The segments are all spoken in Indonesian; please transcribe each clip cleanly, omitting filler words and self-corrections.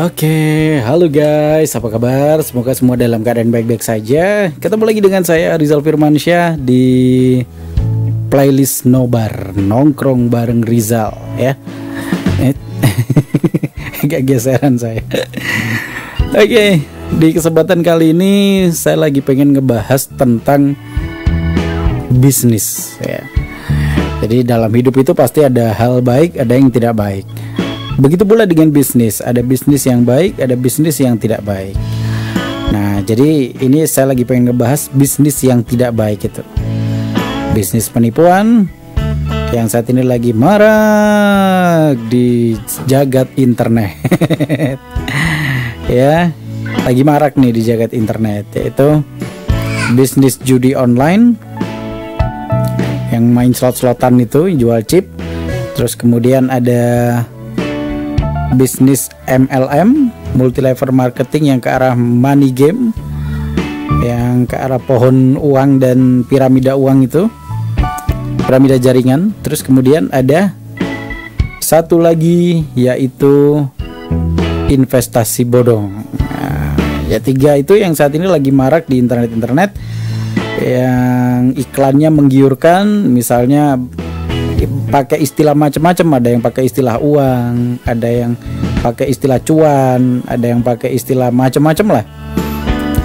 Oke, halo guys, apa kabar? Semoga semua dalam keadaan baik-baik saja. Ketemu lagi dengan saya Rizal Firmansyah di playlist Nobar, nongkrong bareng Rizal ya. Agak geseran saya. Oke, di kesempatan kali ini saya lagi pengen ngebahas tentang bisnis ya. Jadi dalam hidup itu pasti ada hal baik, ada yang tidak baik. Begitu pula dengan bisnis, ada bisnis yang baik, ada bisnis yang tidak baik. Nah, jadi ini saya lagi pengen ngebahas bisnis yang tidak baik itu. Bisnis penipuan yang saat ini lagi marak di jagat internet. Ya, lagi marak nih di jagat internet, yaitu bisnis judi online yang main slot-slotan itu, jual chip. Terus kemudian ada bisnis MLM, multi level marketing yang ke arah money game, yang ke arah pohon uang dan piramida uang itu, piramida jaringan. Terus kemudian ada satu lagi yaitu investasi bodong. Nah, ya tiga itu yang saat ini lagi marak di internet yang iklannya menggiurkan, misalnya pakai istilah macam-macam, ada yang pakai istilah uang, ada yang pakai istilah cuan, ada yang pakai istilah macam-macam lah.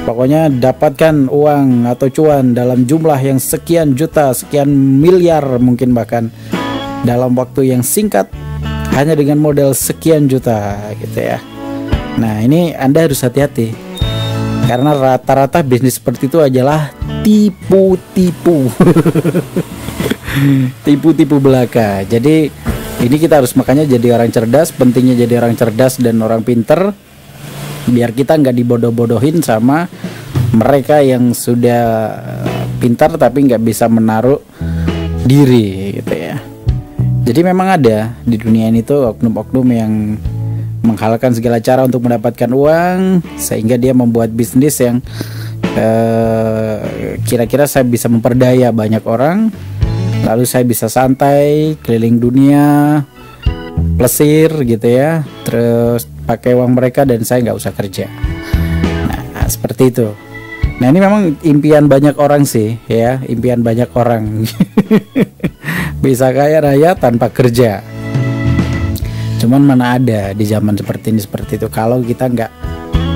Pokoknya dapatkan uang atau cuan dalam jumlah yang sekian juta, sekian miliar mungkin bahkan dalam waktu yang singkat hanya dengan modal sekian juta gitu ya. Nah, ini Anda harus hati-hati karena rata-rata bisnis seperti itu adalah tipu-tipu. Tipu-tipu belaka. Jadi ini kita harus makanya jadi orang cerdas. Pentingnya jadi orang cerdas dan orang pinter, biar kita nggak dibodoh-bodohin sama mereka yang sudah pintar tapi nggak bisa menaruh diri gitu ya. Jadi memang ada di dunia ini tuh oknum-oknum yang menghalalkan segala cara untuk mendapatkan uang, sehingga dia membuat bisnis yang kira-kira saya bisa memperdaya banyak orang, lalu saya bisa santai keliling dunia, plesir gitu ya, terus pakai uang mereka dan saya nggak usah kerja. Nah, seperti itu. Nah, ini memang impian banyak orang sih ya, impian banyak orang. Bisa kaya raya tanpa kerja. Cuman mana ada di zaman seperti ini seperti itu. Kalau kita nggak,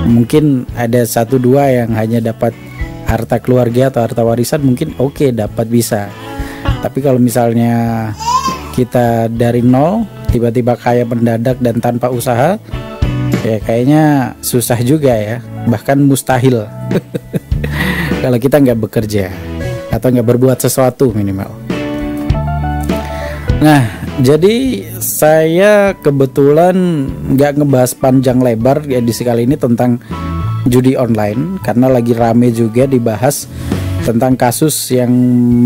mungkin ada satu dua yang hanya dapat harta keluarga atau harta warisan, mungkin oke, dapat bisa. Tapi kalau misalnya kita dari nol tiba-tiba kaya mendadak dan tanpa usaha, ya kayaknya susah juga ya, bahkan mustahil. Kalau kita nggak bekerja atau nggak berbuat sesuatu minimal. Nah, jadi saya kebetulan nggak ngebahas panjang lebar edisi kali ini tentang judi online karena lagi rame juga dibahas tentang kasus yang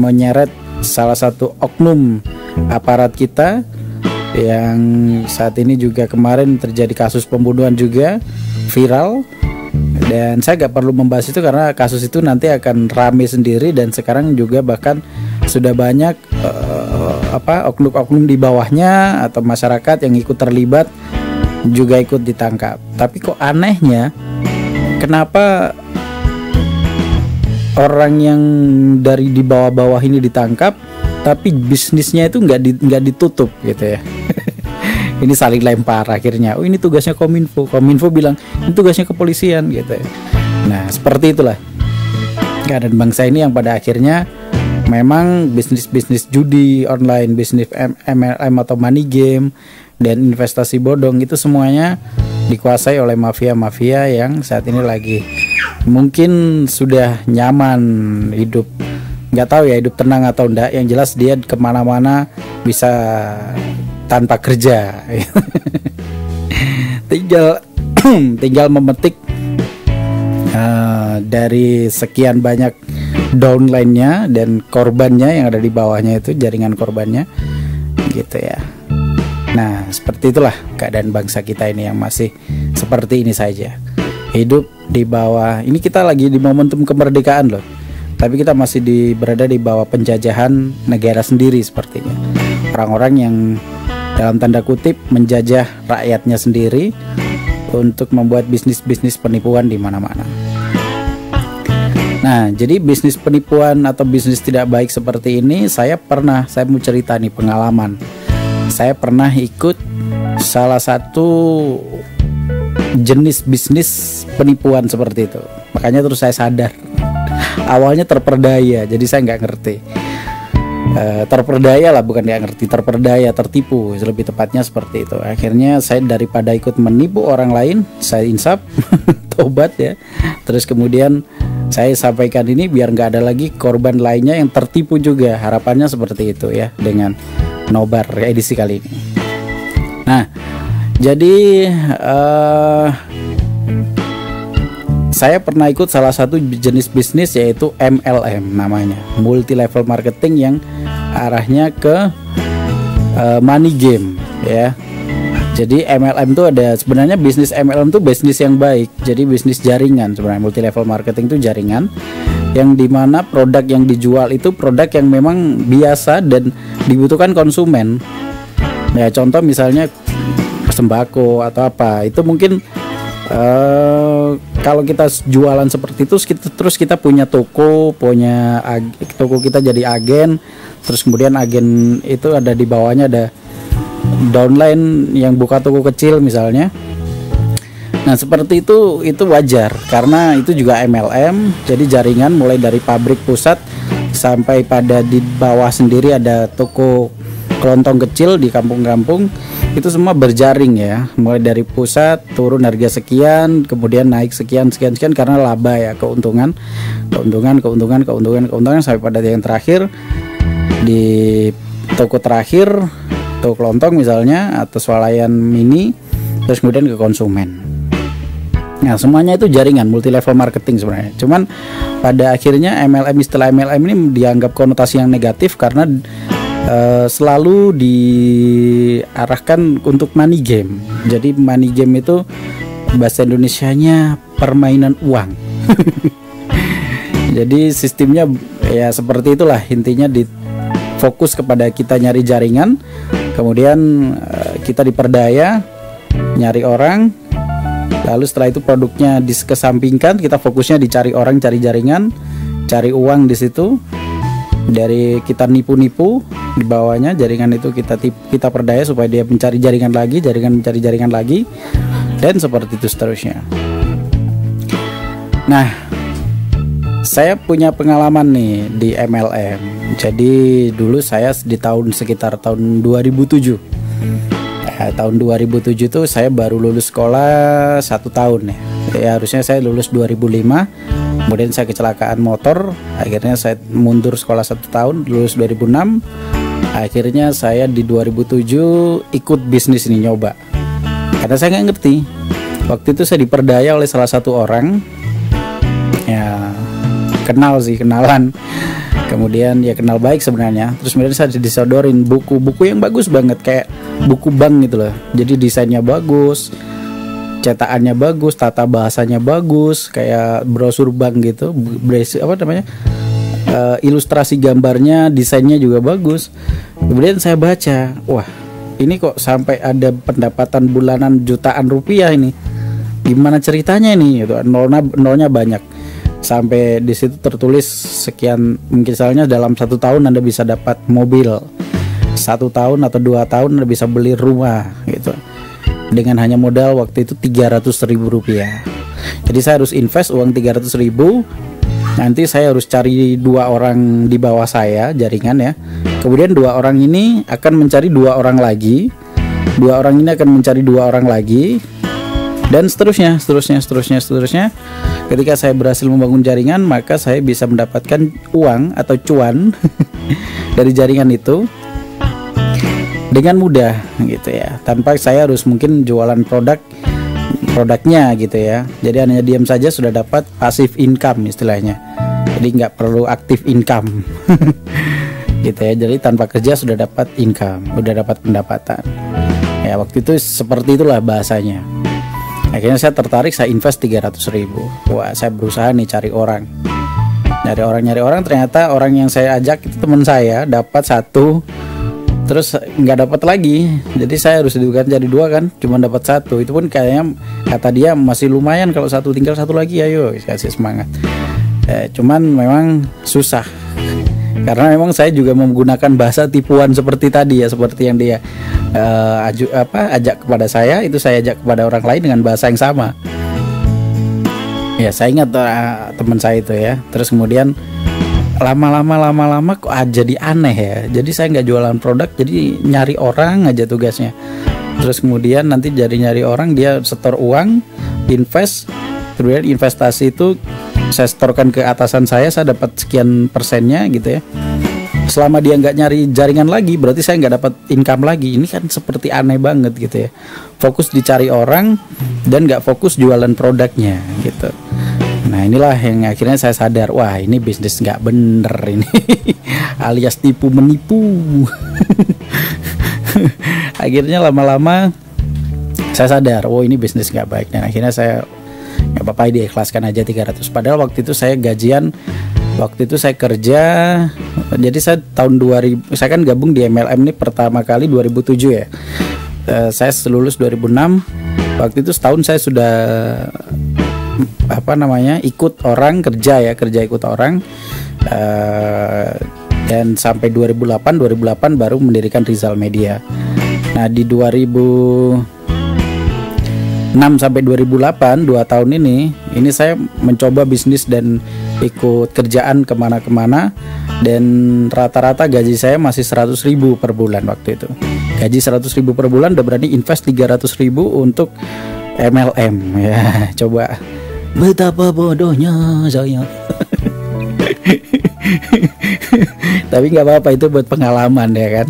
menyeret salah satu oknum aparat kita yang saat ini juga kemarin terjadi kasus pembunuhan juga viral, dan saya gak perlu membahas itu karena kasus itu nanti akan rame sendiri, dan sekarang juga bahkan sudah banyak oknum-oknum di bawahnya atau masyarakat yang ikut terlibat juga ikut ditangkap. Tapi kok anehnya, kenapa orang yang dari di bawah-bawah ini ditangkap tapi bisnisnya itu nggak ditutup gitu ya. Ini saling lempar akhirnya. Oh, ini tugasnya Kominfo. Kominfo bilang ini tugasnya kepolisian gitu ya. Nah, seperti itulah keadaan bangsa ini yang pada akhirnya memang bisnis-bisnis judi online, bisnis MLM atau money game dan investasi bodong itu semuanya dikuasai oleh mafia-mafia yang saat ini lagi mungkin sudah nyaman hidup, nggak tahu ya hidup tenang atau enggak, yang jelas dia kemana-mana bisa tanpa kerja. tinggal memetik dari sekian banyak downline-nya dan korbannya yang ada di bawahnya, itu jaringan korbannya gitu ya. Nah, seperti itulah keadaan bangsa kita ini yang masih seperti ini saja, hidup di bawah. Ini kita lagi di momentum kemerdekaan loh, tapi kita masih berada di bawah penjajahan negara sendiri sepertinya. Orang-orang yang dalam tanda kutip menjajah rakyatnya sendiri untuk membuat bisnis penipuan di mana-mana. Nah, jadi bisnis penipuan atau bisnis tidak baik seperti ini, saya mau cerita nih pengalaman. Saya pernah ikut salah satu jenis bisnis penipuan seperti itu. Makanya terus saya sadar. Awalnya terperdaya, jadi saya nggak ngerti. Terperdaya lah, bukan nggak ngerti, terperdaya, tertipu, lebih tepatnya seperti itu. Akhirnya saya daripada ikut menipu orang lain, saya insaf, tobat ya. Terus kemudian saya sampaikan ini biar nggak ada lagi korban lainnya yang tertipu juga. Harapannya seperti itu ya, dengan nobar edisi kali ini. Nah, jadi saya pernah ikut salah satu jenis bisnis yaitu MLM namanya, multi level marketing, yang arahnya ke money game ya. Jadi MLM itu ada, sebenarnya bisnis MLM itu bisnis yang baik. Jadi bisnis jaringan sebenarnya. Multi level marketing itu jaringan yang dimana produk yang dijual itu produk yang memang biasa dan dibutuhkan konsumen. Ya contoh misalnya sembako atau apa, itu mungkin kalau kita jualan seperti itu terus kita punya toko, toko kita jadi agen, terus kemudian agen itu ada di bawahnya ada downline yang buka toko kecil misalnya. Nah seperti itu wajar karena itu juga MLM. Jadi jaringan mulai dari pabrik pusat sampai pada di bawah sendiri ada toko kelontong kecil di kampung-kampung, itu semua berjaring ya, mulai dari pusat turun harga sekian, kemudian naik sekian karena laba ya, keuntungan sampai pada yang terakhir di toko terakhir, toko kelontong misalnya atau swalayan mini, terus kemudian ke konsumen. Nah semuanya itu jaringan multi level marketing sebenarnya. Cuman pada akhirnya istilah MLM ini dianggap konotasi yang negatif karena selalu diarahkan untuk money game. Jadi money game itu bahasa Indonesianya permainan uang. Jadi sistemnya ya seperti itulah, intinya fokus kepada kita nyari jaringan, kemudian kita diperdaya nyari orang, lalu setelah itu produknya dikesampingkan, kita fokusnya dicari orang, cari jaringan, cari uang di situ. Dari kita nipu-nipu di bawahnya jaringan itu kita perdaya supaya dia mencari jaringan lagi, mencari jaringan lagi, dan seperti itu seterusnya. Nah, saya punya pengalaman nih di MLM. Jadi dulu saya di sekitar tahun 2007. Tahun 2007 itu saya baru lulus sekolah 1 tahun ya. Harusnya saya lulus 2005. Kemudian saya kecelakaan motor, akhirnya saya mundur sekolah 1 tahun, lulus 2006. Akhirnya saya di 2007 ikut bisnis ini, nyoba. Karena saya nggak ngerti. Waktu itu saya diperdaya oleh salah satu orang, ya kenalan. Kemudian ya kenal baik sebenarnya. Terus kemudian saya disodorin buku-buku yang bagus banget, kayak buku bank gitu loh. Jadi desainnya bagus, cetakannya bagus, tata bahasanya bagus, kayak brosur bank gitu, ilustrasi gambarnya, desainnya juga bagus. Kemudian saya baca, wah ini kok sampai ada pendapatan bulanan jutaan rupiah ini, gimana ceritanya ini? Gitu. Nolnya banyak, sampai di situ tertulis sekian, misalnya dalam 1 tahun Anda bisa dapat mobil, 1 tahun atau 2 tahun Anda bisa beli rumah gitu. Dengan hanya modal waktu itu 300.000 rupiah. Jadi saya harus invest uang 300.000. Nanti saya harus cari 2 orang di bawah saya, jaringan ya. Kemudian 2 orang ini akan mencari 2 orang lagi. 2 orang ini akan mencari 2 orang lagi, dan seterusnya. Ketika saya berhasil membangun jaringan, maka saya bisa mendapatkan uang atau cuan dari jaringan itu dengan mudah gitu ya, tanpa saya harus mungkin jualan produknya gitu ya. Jadi hanya diam saja sudah dapat passive income istilahnya, jadi nggak perlu active income gitu ya. Jadi tanpa kerja sudah dapat income, sudah dapat pendapatan ya. Waktu itu seperti itulah bahasanya. Akhirnya saya tertarik, saya invest 300.000. Wah, saya berusaha nih cari orang, nyari orang. Ternyata orang yang saya ajak itu teman saya, dapat 1 terus nggak dapat lagi, jadi saya harus ditukar jadi 2 kan, cuma dapat 1. Itu pun kayaknya kata dia masih lumayan kalau tinggal 1 lagi, ayo kasih semangat. Cuman memang susah karena memang saya juga menggunakan bahasa tipuan seperti tadi ya, seperti yang dia ajak kepada saya, itu saya ajak kepada orang lain dengan bahasa yang sama. Ya saya ingat teman saya itu ya. Terus kemudian lama-lama kok jadi aneh ya. Jadi saya nggak jualan produk, jadi nyari orang aja tugasnya. Terus kemudian nanti jadi nyari orang, dia setor uang, invest, kemudian investasi itu saya setorkan ke atasan saya dapat sekian persennya gitu ya. Selama dia nggak nyari jaringan lagi, berarti saya nggak dapat income lagi. Ini kan seperti aneh banget gitu ya. Fokus dicari orang dan nggak fokus jualan produknya gitu. Nah inilah yang akhirnya saya sadar, wah ini bisnis nggak bener ini. Alias tipu menipu. Akhirnya lama-lama saya sadar, oh ini bisnis nggak baik, dan akhirnya saya nggak apa-apa, diikhlaskan aja 300. Padahal waktu itu saya gajian, waktu itu saya kerja, jadi saya tahun 2000, saya kan gabung di MLM ini pertama kali 2007 ya. Saya lulus 2006. Waktu itu setahun saya sudah ikut orang kerja ikut orang, dan sampai 2008 baru mendirikan Rizal Media. Nah di 2006 sampai 2008, 2 tahun ini saya mencoba bisnis dan ikut kerjaan kemana-kemana, dan rata-rata gaji saya masih 100.000 per bulan waktu itu. Gaji 100.000 per bulan udah berani invest 300.000 untuk MLM ya. Coba betapa bodohnya saya. Tapi nggak apa-apa, itu buat pengalaman ya kan.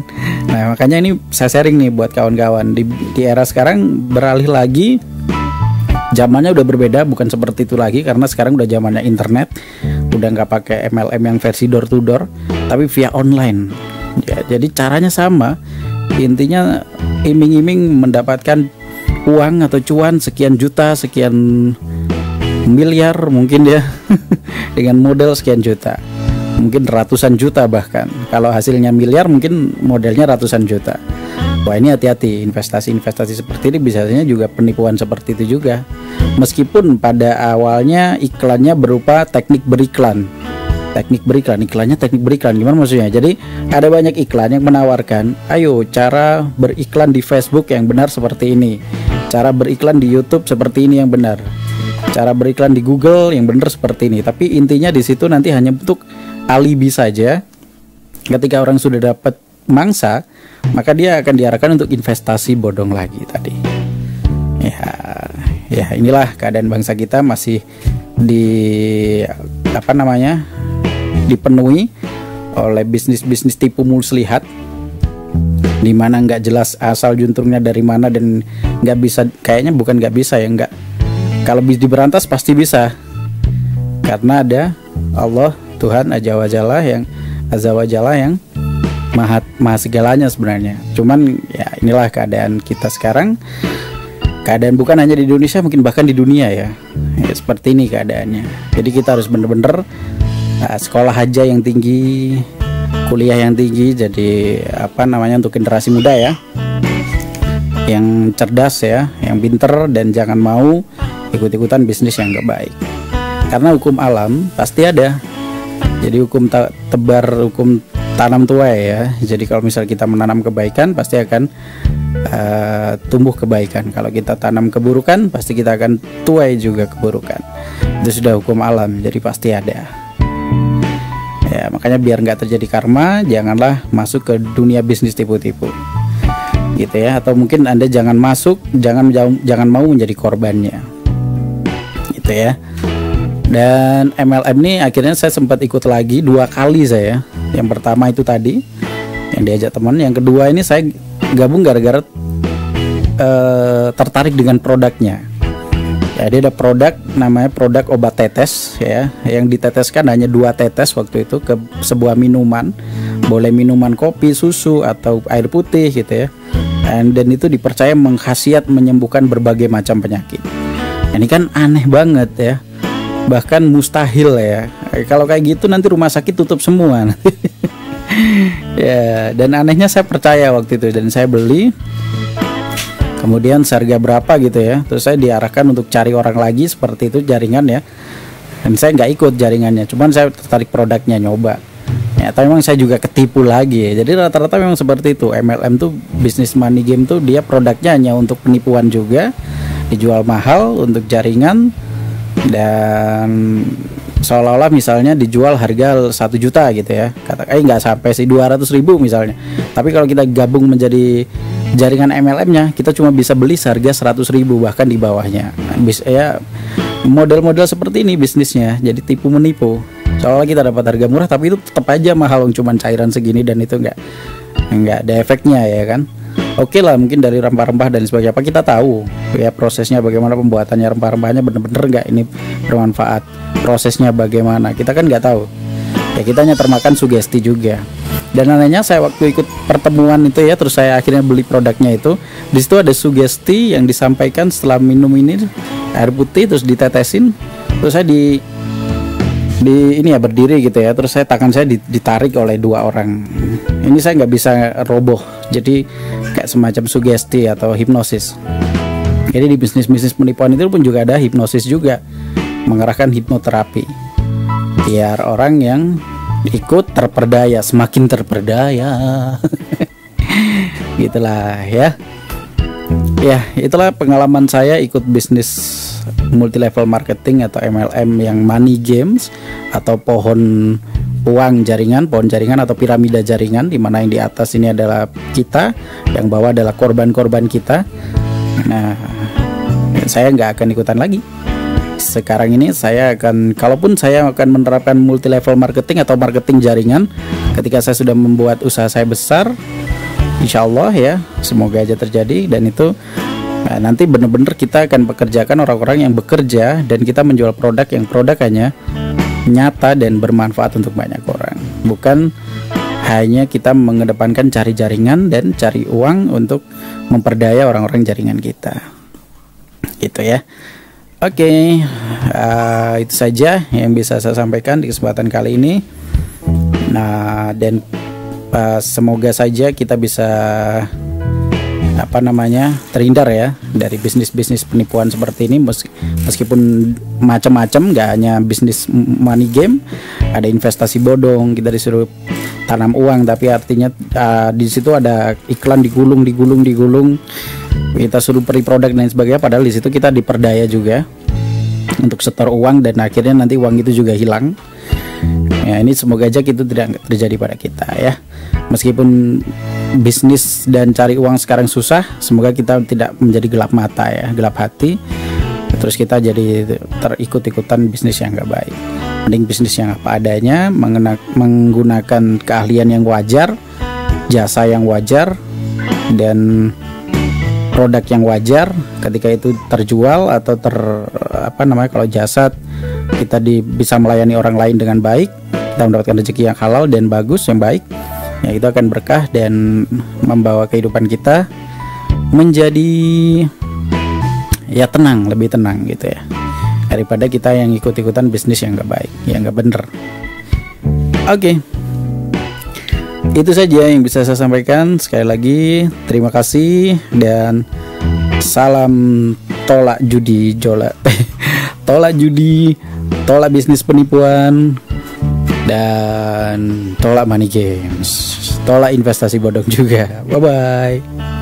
Nah makanya ini saya sharing nih buat kawan-kawan. Di era sekarang beralih lagi, zamannya udah berbeda, bukan seperti itu lagi, karena sekarang udah zamannya internet. Udah nggak pakai MLM yang versi door to door, tapi via online ya. Jadi caranya sama, intinya iming-iming mendapatkan uang atau cuan sekian juta, sekian miliar mungkin ya. Dengan modal sekian juta, mungkin ratusan juta, bahkan kalau hasilnya miliar mungkin modelnya ratusan juta. Wah ini hati-hati, investasi seperti ini biasanya juga penipuan seperti itu juga. Meskipun pada awalnya iklannya berupa teknik beriklan, iklannya teknik beriklan. Gimana maksudnya? Jadi ada banyak iklan yang menawarkan, ayo cara beriklan di Facebook yang benar seperti ini, cara beriklan di YouTube seperti ini yang benar, cara beriklan di Google yang benar seperti ini. Tapi intinya di situ nanti hanya untuk alibi saja. Ketika orang sudah dapat mangsa, maka dia akan diarahkan untuk investasi bodong lagi tadi. Ya inilah keadaan bangsa kita, masih dipenuhi oleh bisnis tipu muslihat, di mana nggak jelas asal juntrungnya dari mana, dan nggak bisa, kayaknya bukan nggak bisa ya, nggak, kalau bisa diberantas pasti bisa, karena ada Allah Tuhan Azza wa Jalla yang maha segalanya sebenarnya. Cuman ya inilah keadaan kita sekarang. Keadaan bukan hanya di Indonesia, mungkin bahkan di dunia ya. Seperti ini keadaannya. Jadi kita harus bener-bener sekolah aja yang tinggi, kuliah yang tinggi. Jadi untuk generasi muda ya, yang cerdas ya, yang pinter, dan jangan mau ikut-ikutan bisnis yang gak baik. Karena hukum alam pasti ada. Jadi hukum tebar, hukum tanam tuai ya. Jadi kalau misal kita menanam kebaikan, pasti akan tumbuh kebaikan. Kalau kita tanam keburukan, pasti kita akan tuai juga keburukan. Itu sudah hukum alam, jadi pasti ada. Ya makanya biar nggak terjadi karma, janganlah masuk ke dunia bisnis tipu-tipu, gitu ya. Atau mungkin Anda jangan masuk, jangan mau menjadi korbannya, gitu ya. Dan MLM ini akhirnya saya sempat ikut lagi 2 kali saya. Yang pertama itu tadi yang diajak teman, yang kedua ini saya gabung gara-gara tertarik dengan produknya. Jadi ada produk namanya produk obat tetes ya, yang diteteskan hanya 2 tetes waktu itu ke sebuah minuman. Boleh minuman kopi, susu, atau air putih gitu ya. Dan itu dipercaya mengkhasiat menyembuhkan berbagai macam penyakit. Ini kan aneh banget ya, bahkan mustahil ya. Kalau kayak gitu nanti rumah sakit tutup semua. Ya, dan anehnya saya percaya waktu itu dan saya beli. Kemudian seharga berapa gitu ya. Terus saya diarahkan untuk cari orang lagi seperti itu jaringan ya. Dan saya nggak ikut jaringannya, cuman saya tertarik produknya nyoba. Ya, tapi memang saya juga ketipu lagi ya. Jadi rata-rata memang seperti itu. MLM tuh bisnis money game tuh dia produknya hanya untuk penipuan juga, dijual mahal untuk jaringan dan seolah-olah misalnya dijual harga 1 juta gitu ya. Nggak sampai sih 200.000 misalnya. Tapi kalau kita gabung menjadi jaringan MLM-nya, kita cuma bisa beli seharga 100.000 bahkan di bawahnya. Ya model-model seperti ini bisnisnya, jadi tipu menipu. Soalnya kita dapat harga murah tapi itu tetap aja mahal, cuman cairan segini dan itu nggak ada efeknya ya kan. Oke lah, mungkin dari rempah-rempah dan sebagainya apa kita tahu ya prosesnya bagaimana pembuatannya, rempah-rempahnya bener-bener nggak ini bermanfaat, prosesnya bagaimana kita kan nggak tahu ya, kita hanya termakan sugesti juga. Dan anehnya saya waktu ikut pertemuan itu ya, terus saya akhirnya beli produknya itu, di situ ada sugesti yang disampaikan setelah minum ini air putih terus ditetesin, terus saya di ini ya berdiri gitu ya, terus tangan saya ditarik oleh 2 orang. Ini saya nggak bisa roboh, jadi kayak semacam sugesti atau hipnosis. Jadi di bisnis penipuan itu pun juga ada hipnosis juga, mengerahkan hipnoterapi biar orang yang ikut terperdaya, semakin terperdaya. Gitulah ya. Ya, itulah pengalaman saya ikut bisnis multi level marketing atau MLM yang money games atau pohon uang jaringan, pohon jaringan atau piramida jaringan, di mana yang di atas ini adalah kita, yang bawah adalah korban-korban kita. Nah, saya nggak akan ikutan lagi. Sekarang ini saya akan, kalaupun saya akan menerapkan multi level marketing atau marketing jaringan ketika saya sudah membuat usaha saya besar, insya Allah ya, semoga aja terjadi. Dan itu nanti benar-benar kita akan pekerjakan orang-orang yang bekerja dan kita menjual produk yang produkannya nyata dan bermanfaat untuk banyak orang, bukan hanya kita mengedepankan cari jaringan dan cari uang untuk memperdaya orang-orang jaringan kita, gitu ya. Oke, itu saja yang bisa saya sampaikan di kesempatan kali ini. Nah, dan semoga saja kita bisa terhindar ya dari bisnis penipuan seperti ini, meskipun macam-macam, nggak hanya bisnis money game, ada investasi bodong, kita disuruh tanam uang tapi artinya di situ ada iklan digulung, kita suruh beri produk dan sebagainya, padahal di situ kita diperdaya juga untuk setor uang dan akhirnya nanti uang itu juga hilang. Ya, ini semoga aja itu tidak terjadi pada kita ya. Meskipun bisnis dan cari uang sekarang susah, semoga kita tidak menjadi gelap mata ya, gelap hati, terus kita jadi terikut-ikutan bisnis yang nggak baik. Mending bisnis yang apa adanya, menggunakan keahlian yang wajar, jasa yang wajar, dan produk yang wajar. Ketika itu terjual atau kalau jasa kita bisa melayani orang lain dengan baik, kita mendapatkan rezeki yang halal dan bagus, yang baik ya, itu akan berkah dan membawa kehidupan kita menjadi ya tenang, lebih tenang gitu ya, daripada kita yang ikut-ikutan bisnis yang nggak baik, yang nggak bener. Oke, itu saja yang bisa saya sampaikan. Sekali lagi terima kasih dan salam tolak judi, tolak judi, tolak bisnis penipuan, dan tolak money games, tolak investasi bodong juga. Bye bye.